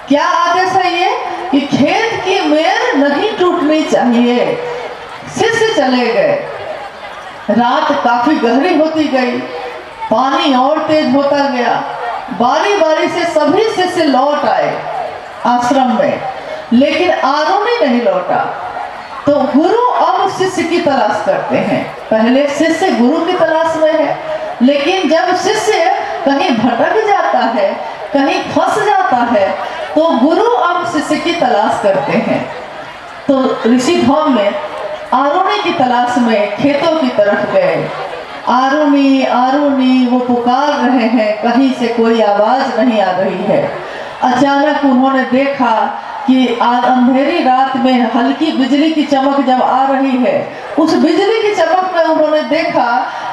क्या आदेश है ये कि खेत की मेड़ नहीं टूटनी चाहिए। शिष्य चले गए। रात काफी गहरी होती गई, पानी और तेज होता गया। बारी बारी से सभी शिष्य लौट आए आश्रम में, लेकिन आरोनी नहीं लौटा। तो गुरु अब शिष्य की तलाश करते हैं। पहले शिष्य गुरु की तलाश में है, लेकिन जब शिष्य कहीं भटक जाता है, कहीं फंस जाता है, तो गुरु अब शिष्य की तलाश करते हैं। तो ऋषि धौम्य आरुणी की तलाश में खेतों की तरफ गए। आरुणी आरुणी वो पुकार रहे हैं, कहीं से कोई आवाज नहीं आ रही है। अचानक उन्होंने देखा कि अंधेरी रात में हल्की बिजली की चमक जब आ रही है, उस बिजली की चमक में उन्होंने देखा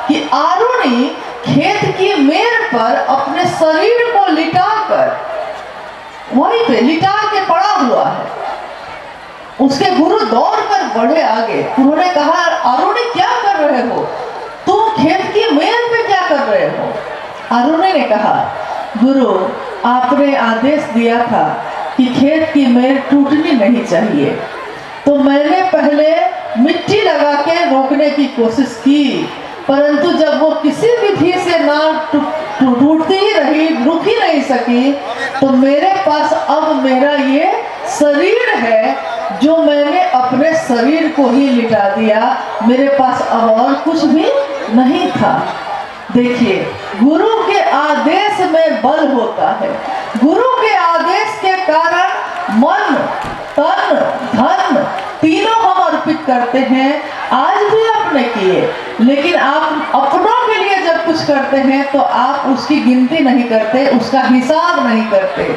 कि आरुणी खेत की मेड़ पर अपने शरीर को लिटाकर वहीं पे लिटा के पड़ा हुआ है। उसके गुरु दौड़कर बढ़े आगे। उन्होंने कहा, आरुणी क्या कर रहे हो, तुम खेत की मेड़ पे क्या कर रहे हो? आरुणी ने कहा, गुरु आपने आदेश दिया था कि खेत की मेड़ टूटनी नहीं चाहिए, तो मैंने पहले मिट्टी लगा के रोकने की कोशिश की, परंतु जब वो किसी विधि से ना टूटती ही रही, रुक ही नहीं सकी, तो मेरे पास अब मेरा ये शरीर है जो मैंने अपने शरीर को ही लिटा दिया। मेरे पास अब और कुछ भी नहीं था। देखिए, गुरु के आदेश में बल होता है। गुरु के आदेश के कारण मन, तन, धन तीनों हम अर्पित करते हैं। आज भी आपने किए, लेकिन आप अपनों के लिए जब कुछ करते हैं तो आप उसकी गिनती नहीं करते, उसका हिसाब नहीं करते।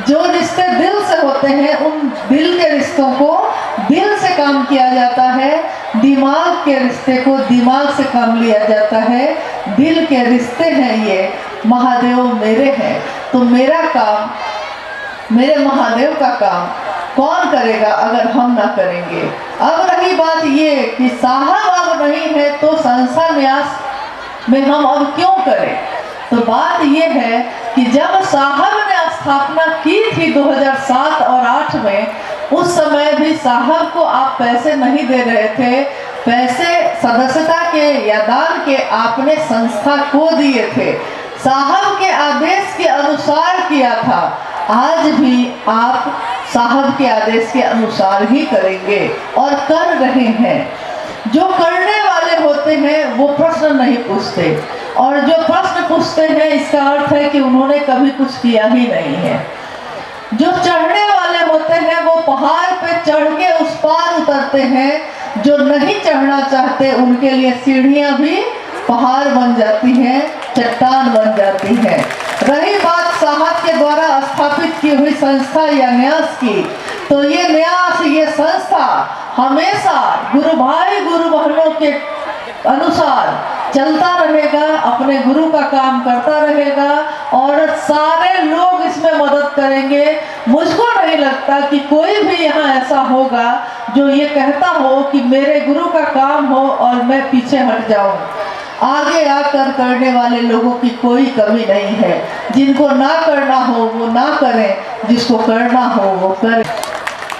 जो रिश्ते दिल से होते हैं, उन दिल के रिश्तों को दिल से काम किया जाता है, दिमाग के रिश्ते को दिमाग से काम लिया जाता है। दिल के रिश्ते हैं ये, महादेव मेरे हैं, तो मेरा काम, मेरे महादेव का काम कौन करेगा अगर हम ना करेंगे। अब रही बात ये कि साहब अब नहीं है तो संस्था न्यास में हम अब क्यों करें, तो बात ये है कि जब साहब ने स्थापना की थी 2007 और 8 में, उस समय भी साहब को आप पैसे नहीं दे रहे थे। पैसे सदस्यता के या दान के आपने संस्था को दिए थे, साहब के आदेश के अनुसार किया था। आज भी आप साहब के आदेश के अनुसार ही करेंगे और कर रहे हैं। जो करने वाले होते हैं वो प्रश्न नहीं पूछते, और जो प्रश्न पूछते हैं इसका अर्थ है कि उन्होंने कभी कुछ किया ही नहीं है। जो चढ़ने वाले होते हैं वो पहाड़ पे चढ़ के उस पार उतरते हैं। जो नहीं चढ़ना चाहते उनके लिए सीढ़ियां भी पहाड़ बन जाती हैं, चट्टान बन जाती हैं। रही बात साहब के द्वारा स्थापित की हुई संस्था या न्यास की, तो ये न्यास, ये संस्था हमेशा गुरु भाई गुरु बहनों के अनुसार चलता रहेगा, अपने गुरु का काम करता रहेगा और सारे लोग इसमें मदद करेंगे। मुझको नहीं लगता कि कोई भी यहाँ ऐसा होगा जो ये कहता हो कि मेरे गुरु का काम हो और मैं पीछे हट जाऊं। आगे आकर करने वाले लोगों की कोई कमी नहीं है। जिनको ना करना हो वो ना करें, जिसको करना हो वो करें।